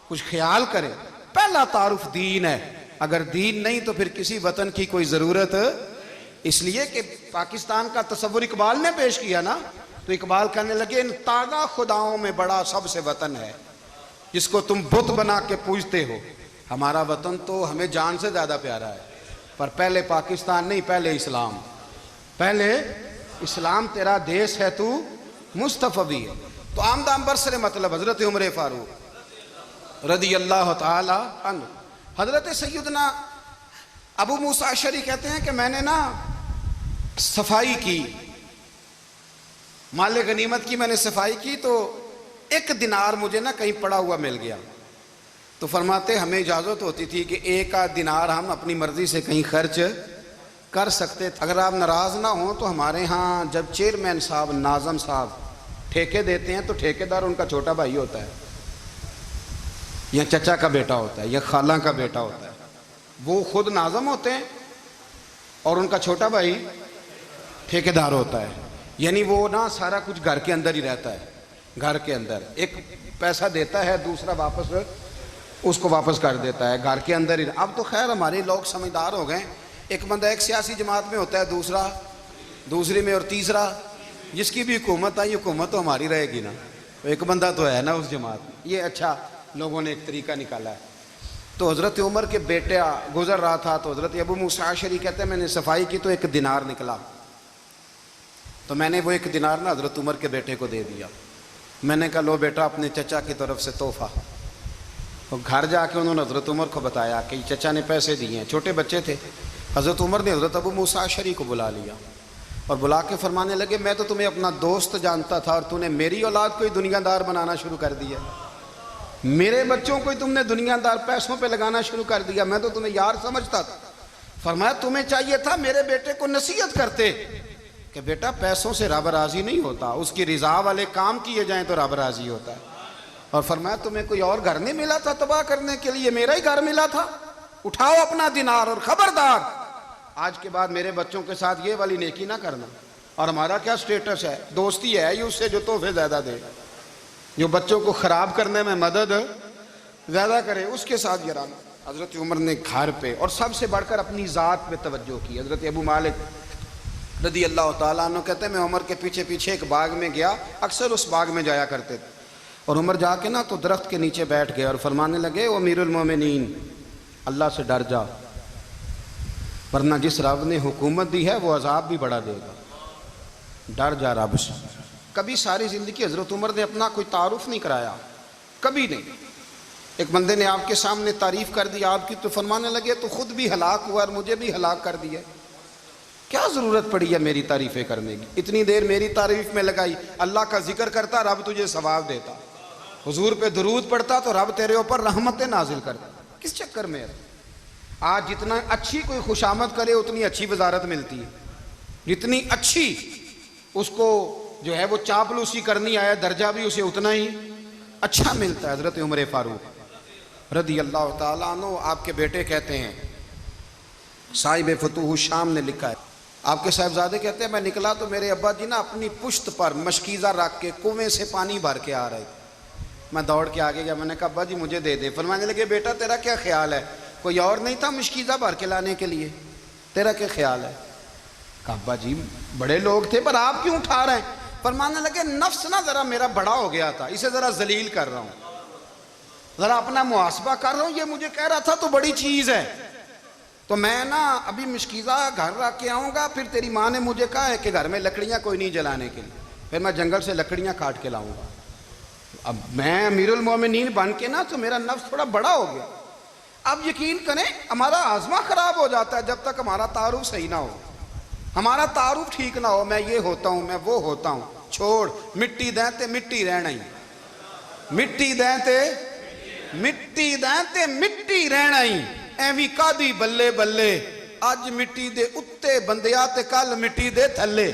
کچھ خیال کرے، پہلا تعارف دین ہے، اگر دین نہیں تو پھر کسی وطن کی کوئی ضرورت۔ اس لیے کہ پاکستان کا تصور اقبال نے پیش کیا نا، تو اقبال کہنے لگے ان تازہ خداؤں میں بڑا سب سے وطن ہے جس کو تم بت بنا کے پوجتے ہو۔ ہمارا وطن تو ہمیں جان سے زیادہ پیارا ہے، پر پہلے پاکستان نہیں، پہلے اسلام، پہلے اسلام تیرا دیس ہے، تو مصطفی ہے۔ تو آمدام برسر مطلب حضرت عمر فاروق رضی اللہ تعالی عنہ۔ حضرت سیدنا ابو موسیٰ اشعری کہتے ہیں کہ میں نے نا صفائی کی، مال غنیمت کی میں نے صفائی کی، تو ایک دینار مجھے نا کہیں پڑا ہوا مل گیا، تو فرماتے ہمیں اجازت ہوتی تھی کہ ایک آدھ دینار ہم اپنی مرضی سے کہیں خرچ کر سکتے تھے۔ اگر آپ ناراض نہ ہوں تو ہمارے ہاں جب چیئرمین صاحب ناظم صاحب ٹھیکے دیتے ہیں تو ٹھیکیدار ان کا چھوٹا بھائی ہوتا ہے، یا چچا کا بیٹا ہوتا ہے، یا خالہ کا بیٹا ہوتا ہے، وہ خود ناظم ہوتے ہیں اور ان کا چھوٹا بھائی ٹھیکیدار ہوتا ہے۔ یعنی وہ نا سارا کچھ گھر کے اندر ہی رہتا ہے، گھر کے اندر ایک پیسہ دیتا ہے، دوسرا واپس اس کو واپس کر دیتا ہے، گھر کے اندر ہی۔ اب تو خیر ہمارے لوگ سمجھدار ہو گئے، ایک بندہ ایک سیاسی جماعت میں ہوتا ہے، دوسرا دوسری میں، اور تیسرا جس کی بھی حکومت آئی حکومت تو ہماری رہے گی نا، ایک بندہ تو ہے نا اس جماعت میں۔ یہ اچھا لوگوں نے ایک طریقہ نکالا ہے۔ تو حضرت عمر کے بیٹا گزر رہا تھا تو حضرت ابو موسیٰ اشعری کہتے ہیں میں نے صفائی کی تو ایک دینار نکلا، تو میں نے وہ ایک دینار نا حضرت عمر کے بیٹے کو دے دیا۔ میں نے کہا لو بیٹا اپنے چچا کی طرف سے تحفہ۔ تو گھر جا کے انہوں نے حضرت عمر کو بتایا کہ چچا نے پیسے دیے ہیں، چھوٹے بچے تھے۔ حضرت عمر نے حضرت ابو موسیٰ اشعری کو بلا لیا اور بلا کے فرمانے لگے میں تو تمہیں اپنا دوست جانتا تھا اور تو نے میری اولاد کو ہی دنیا دار بنانا شروع کر دیا، میرے بچوں کو ہی تم نے دنیا دار پیسوں پہ لگانا شروع کر دیا، میں تو تمہیں یار سمجھتا تھا۔ فرمایا تمہیں چاہیے تھا میرے بیٹے کو نصیحت کرتے کہ بیٹا پیسوں سے رب راضی نہیں ہوتا، اس کی رضا والے کام کیے جائیں تو رب راضی ہوتا ہے۔ اور فرمایا تمہیں کوئی اور گھر نہیں ملا تھا تباہ کرنے کے لیے، میرا ہی گھر ملا تھا، اٹھاؤ اپنا دینار اور خبردار آج کے بعد میرے بچوں کے ساتھ یہ والی نیکی نہ کرنا۔ اور ہمارا کیا سٹیٹس ہے، دوستی ہے یہ اس سے جو تحفے زیادہ دے، جو بچوں کو خراب کرنے میں مدد زیادہ کرے اس کے ساتھ یہ رہنا۔ حضرت عمر نے گھر پہ اور سب سے بڑھ کر اپنی ذات پہ توجہ کی۔ حضرت ابو مالک رضی اللہ تعالیٰ عنہ کہتے ہیں میں عمر کے پیچھے پیچھے ایک باغ میں گیا، اکثر اس باغ میں جایا کرتے تھے، اور عمر جا کے نا تو درخت کے نیچے بیٹھ گئے اور فرمانے لگے او امیر المومنین اللہ سے ڈر جا، ورنہ جس رب نے حکومت دی ہے وہ عذاب بھی بڑا دے گا، ڈر جا رب سے۔ کبھی ساری زندگی حضرت عمر نے اپنا کوئی تعارف نہیں کرایا، کبھی نہیں۔ ایک بندے نے آپ کے سامنے تعریف کر دی آپ کی تو فرمانے لگے تو خود بھی ہلاک ہوا اور مجھے بھی ہلاک کر دیا، کیا ضرورت پڑی ہے میری تعریفیں کرنے کی، اتنی دیر میری تعریف میں لگائی، اللہ کا ذکر کرتا رب تجھے ثواب دیتا، حضور پہ درود پڑھتا تو رب تیرے اوپر رحمتیں نازل کرتا، کس چکر میں ہے؟ آج جتنا اچھی کوئی خوشامد کرے اتنی اچھی وزارت ملتی ہے، جتنی اچھی اس کو جو ہے وہ چاپلوسی کرنی آیا درجہ بھی اسے اتنا ہی اچھا ملتا ہے۔ حضرت عمر فاروق رضی اللہ تعالیٰ عنہ آپ کے بیٹے کہتے ہیں، صاحب فتوح الشام نے لکھا ہے، آپ کے صاحبزادے کہتے ہیں میں نکلا تو میرے ابا جی نا اپنی پشت پر مشکیزہ رکھ کے کنویں سے پانی بھر کے آ رہے تھے، میں دوڑ کے آگے گیا، میں نے کہا ابا جی مجھے دے دے۔ فرمانے لگے بیٹا تیرا کیا خیال ہے، کوئی اور نہیں تھا مشکیزہ بھر کے لانے کے لیے، تیرا کیا خیال ہے؟ کہا ابا جی بڑے لوگ تھے پر آپ کیوں اٹھا رہے ہیں؟ فرمانے لگے نفس نا ذرا میرا بڑا ہو گیا تھا، اسے ذرا ذلیل کر رہا ہوں، ذرا اپنا محاسبہ کر رہا ہوں، یہ مجھے کہہ رہا تھا تو بڑی چیز ہے، تو میں نا ابھی مشکیزہ گھر رکھ کے آؤں گا، پھر تیری ماں نے مجھے کہا ہے کہ گھر میں لکڑیاں کوئی نہیں جلانے کے لیے، پھر میں جنگل سے لکڑیاں کاٹ کے لاؤں گا۔ اب میں امیر المومنین بن کے نا تو میرا نفس تھوڑا بڑا ہو گیا۔ اب یقین کریں ہمارا آزما خراب ہو جاتا ہے جب تک ہمارا تعارف صحیح نہ ہو، ہمارا تعارف ٹھیک نہ ہو، میں یہ ہوتا ہوں میں وہ ہوتا ہوں، چھوڑ مٹی دیں تے مٹی رہنا ہی، مٹی دیں تے ਮਿੱਟੀ ਦਾ ਤੇ ਮਿੱਟੀ ਰਹਿਣਾ ਹੀ, ਐਵੇਂ ਕਾਦੀ ਬੱਲੇ ਬੱਲੇ, ਅੱਜ ਮਿੱਟੀ ਦੇ ਉੱਤੇ ਬੰਦਿਆ ਤੇ ਕੱਲ ਮਿੱਟੀ ਦੇ ਥੱਲੇ,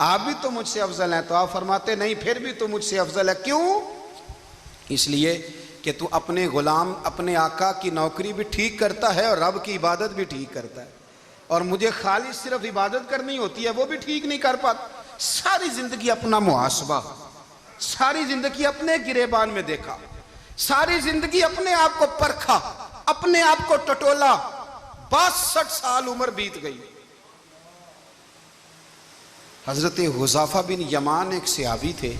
آپ بھی تو مجھ سے افضل ہیں. تو آپ فرماتے نہیں پھر بھی تو مجھ سے افضل ہے. کیوں؟ اس لیے کہ تو اپنے غلام اپنے آقا کی نوکری بھی ٹھیک کرتا ہے اور رب کی عبادت بھی ٹھیک کرتا ہے, اور مجھے خالص صرف عبادت کرنی ہوتی ہے وہ بھی ٹھیک نہیں کر پاتا. ساری زندگی اپنا محاسبہ, ساری زندگی اپنے گریبان میں دیکھا, ساری زندگی اپنے آپ کو پرکھا, اپنے آپ کو ٹٹولا. 62 سال عمر بیت گئی. حضرت حذیفہ بن یمان ایک صحابی تھے.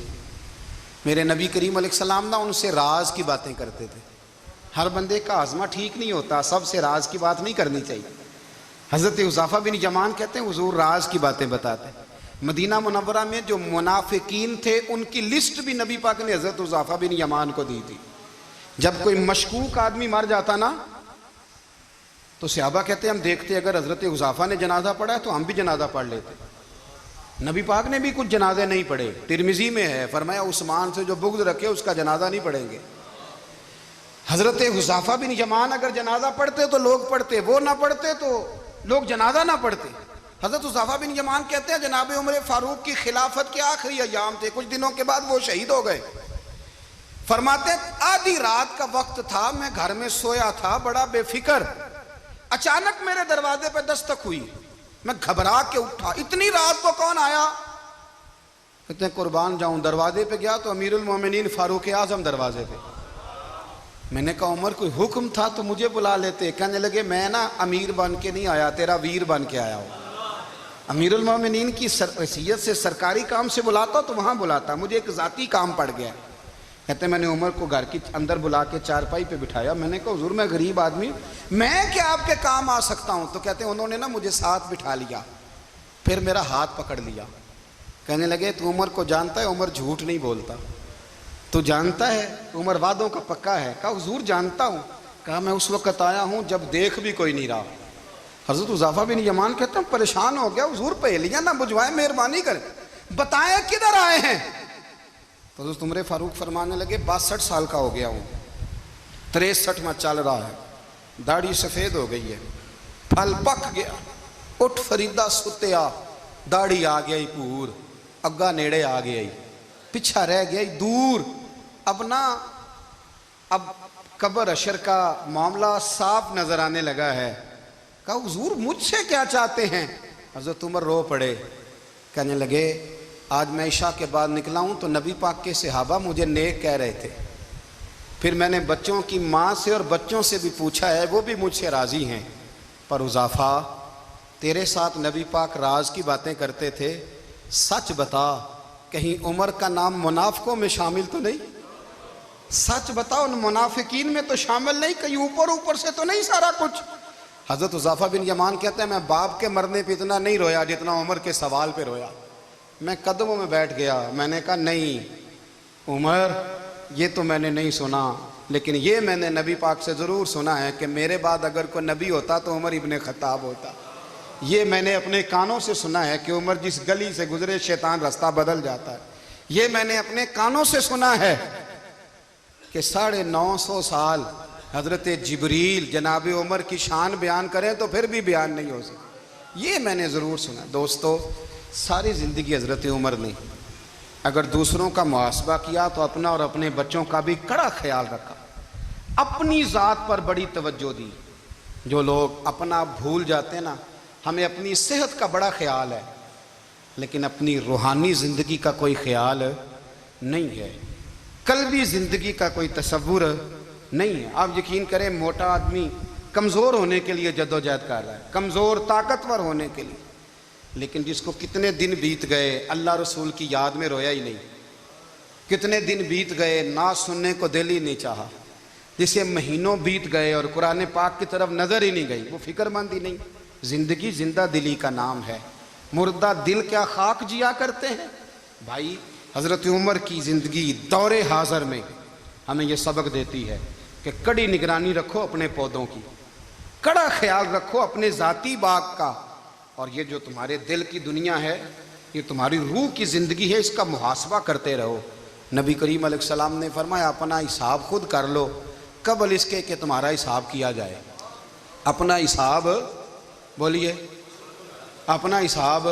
میرے نبی کریم علیہ السلام نا ان سے راز کی باتیں کرتے تھے. ہر بندے کا ہاضمہ ٹھیک نہیں ہوتا, سب سے راز کی بات نہیں کرنی چاہیے. حضرت حذیفہ بن یمان کہتے ہیں حضور راز کی باتیں بتاتے ہیں. مدینہ منورہ میں جو منافقین تھے ان کی لسٹ بھی نبی پاک نے حضرت حذیفہ بن یمان کو دی تھی. جب کوئی مشکوک آدمی مر جاتا نا تو صحابہ کہتے ہیں ہم دیکھتے اگر حضرت حذیفہ نے جنازہ پڑھا ہے تو ہم بھی جنازہ پڑھ لیتے. نبی پاک نے بھی کچھ جنازے نہیں پڑھے. ترمذی میں ہے, فرمایا عثمان سے جو بغض رکھے اس کا جنازہ نہیں پڑھیں گے. حضرت حذیفہ بن یمان اگر جنازہ پڑھتے تو لوگ پڑھتے, وہ نہ پڑھتے تو لوگ جنازہ نہ پڑھتے. حضرت حذیفہ بن یمان کہتے ہیں جناب عمر فاروق کی خلافت کے آخری ایام تھے, کچھ دنوں کے بعد وہ شہید ہو گئے. فرماتے آدھی رات کا وقت تھا, میں گھر میں سویا تھا بڑا بے فکر, اچانک میرے دروازے پہ دستک ہوئی, میں گھبرا کے اٹھا. اتنی رات کو کون آیا؟ کہتے ہیں قربان جاؤں, دروازے پہ گیا تو امیر المومنین فاروق اعظم دروازے پہ. میں نے کہا عمر کوئی حکم تھا تو مجھے بلا لیتے. کہنے لگے میں نا امیر بن کے نہیں آیا, تیرا ویر بن کے آیا ہوں. امیر المومنین کی حیثیت سے سرکاری کام سے بلاتا تو وہاں بلاتا, مجھے ایک ذاتی کام پڑ گیا. کہتے ہیں میں نے عمر کو گھر کی اندر بلا کے چارپائی پہ بٹھایا. میں نے کہا حضور میں غریب آدمی, میں کیا آپ کے کام آ سکتا ہوں؟ تو کہتے ہیں انہوں نے نا مجھے ساتھ بٹھا لیا, پھر میرا ہاتھ پکڑ لیا. کہنے لگے تو عمر کو جانتا ہے؟ عمر جھوٹ نہیں بولتا. تو جانتا ہے عمر وعدوں کا پکا ہے؟ کہا حضور جانتا ہوں. کہا میں اس وقت آیا ہوں جب دیکھ بھی کوئی نہیں رہا. حضرت حذیفہ بن یمان کہتے ہیں پریشان ہو گیا, حضور پہلیاں نہ بجھوائیں, مہربانی کریں بتائیں کدھر آئے ہیں. تو حضرت عمر فاروق فرمانے لگے 62 سال کا ہو گیا ہوں, 63 میں چل رہا ہے, داڑھی سفید ہو گئی ہے, پھل پک گیا, اٹھ فریدہ ستیا, داڑھی آ گئی پور, اگا نیڑے آ گئی, پچھا رہ گئی دور. اب نا اب قبر اشر کا معاملہ صاف نظر آنے لگا ہے. کہا حضور مجھ سے کیا چاہتے ہیں؟ حضرت عمر رو پڑے. کہنے لگے آج میں عشاء کے بعد نکلا ہوں تو نبی پاک کے صحابہ مجھے نیک کہہ رہے تھے, پھر میں نے بچوں کی ماں سے اور بچوں سے بھی پوچھا ہے, وہ بھی مجھ سے راضی ہیں. پر حذیفہ تیرے ساتھ نبی پاک راز کی باتیں کرتے تھے, سچ بتا کہیں عمر کا نام منافقوں میں شامل تو نہیں؟ سچ بتا ان منافقین میں تو شامل نہیں, کہیں اوپر سے تو نہیں سارا کچھ؟ حضرت حذیفہ بن یمان کہتے ہیں میں باپ کے مرنے پہ اتنا نہیں رویا جتنا عمر کے سوال پہ رویا. میں قدموں میں بیٹھ گیا, میں نے کہا نہیں عمر یہ تو میں نے نہیں سنا, لیکن یہ میں نے نبی پاک سے ضرور سنا ہے کہ میرے بعد اگر کوئی نبی ہوتا تو عمر ابن خطاب ہوتا. یہ میں نے اپنے کانوں سے سنا ہے کہ عمر جس گلی سے گزرے شیطان رستہ بدل جاتا ہے. یہ میں نے اپنے کانوں سے سنا ہے کہ 950 سال حضرت جبریل جناب عمر کی شان بیان کریں تو پھر بھی بیان نہیں ہو سکتا. یہ میں نے ضرور سنا. دوستو ساری زندگی حضرت عمر نے اگر دوسروں کا محاسبہ کیا تو اپنا اور اپنے بچوں کا بھی کڑا خیال رکھا, اپنی ذات پر بڑی توجہ دی. جو لوگ اپنا بھول جاتے ہیں نا, ہمیں اپنی صحت کا بڑا خیال ہے لیکن اپنی روحانی زندگی کا کوئی خیال نہیں ہے, قلبی زندگی کا کوئی تصور نہیں ہے. آپ یقین کریں موٹا آدمی کمزور ہونے کے لیے جدوجہد کر رہا ہے, کمزور طاقتور ہونے کے لیے, لیکن جس کو کتنے دن بیت گئے اللہ رسول کی یاد میں رویا ہی نہیں, کتنے دن بیت گئے نہ سننے کو دل ہی نہیں چاہا, جسے مہینوں بیت گئے اور قرآن پاک کی طرف نظر ہی نہیں گئی, وہ فکر مند ہی نہیں. زندگی زندہ دلی کا نام ہے, مردہ دل کیا خاک جیا کرتے ہیں. بھائی حضرت عمر کی زندگی دور حاضر میں ہمیں یہ سبق دیتی ہے کہ کڑی نگرانی رکھو اپنے پودوں کی, کڑا خیال رکھو اپنے ذاتی باغ کا, اور یہ جو تمہارے دل کی دنیا ہے یہ تمہاری روح کی زندگی ہے, اس کا محاسبہ کرتے رہو. نبی کریم علیہ السلام نے فرمایا اپنا حساب خود کر لو قبل اس کے کہ تمہارا حساب کیا جائے. اپنا حساب بولیے, اپنا حساب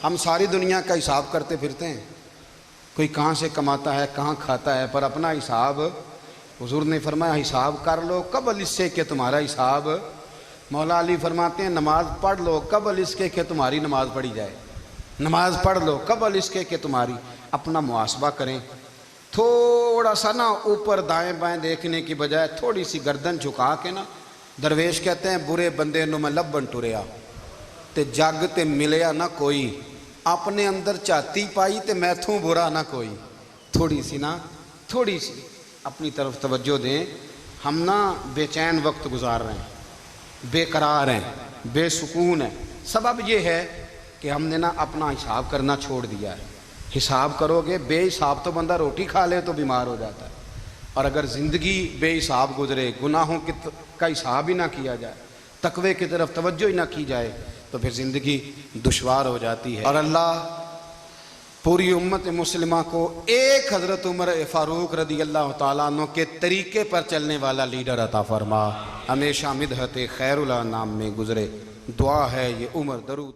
ہم ساری دنیا کا حساب کرتے پھرتے ہیں، کوئی کہاں سے کماتا ہے کہاں کھاتا ہے، پر اپنا حساب حضور نے فرمایا حساب کر لو قبل اس سے کہ تمہارا حساب، مولا علی فرماتے ہیں نماز پڑھ لو قبل اس کے کہ تمہاری نماز پڑھی جائے، نماز پڑھ لو قبل اس کے کہ تمہاری، اپنا محاسبہ کریں، تھوڑا سا نا اوپر دائیں بائیں دیکھنے کی بجائے تھوڑی سی گردن جھکا کے نا، درویش کہتے ہیں برے بندے نو میں لبن ٹریا تے جگ تے ملیا نہ کوئی، اپنے اندر چاتی پائی تے میتھوں برا نہ کوئی، تھوڑی سی نا تھوڑی سی اپنی طرف توجہ دیں۔ ہم نا بے چین وقت گزار رہے ہیں، بے قرار ہیں، بے سکون ہیں، سبب یہ ہے کہ ہم نے نا اپنا حساب کرنا چھوڑ دیا ہے۔ حساب کرو گے، بے حساب تو بندہ روٹی کھا لے تو بیمار ہو جاتا ہے، اور اگر زندگی بے حساب گزرے، گناہوں کا حساب ہی نہ کیا جائے، تقوی کی طرف توجہ ہی نہ کی جائے، تو پھر زندگی دشوار ہو جاتی ہے۔ اور اللہ پوری امت مسلمہ کو ایک حضرت عمر فاروق رضی اللہ تعالیٰ عنہ کے طریقے پر چلنے والا لیڈر عطا فرما، ہمیشہ مدحت خیر الانام میں گزرے، دعا ہے یہ عمر درود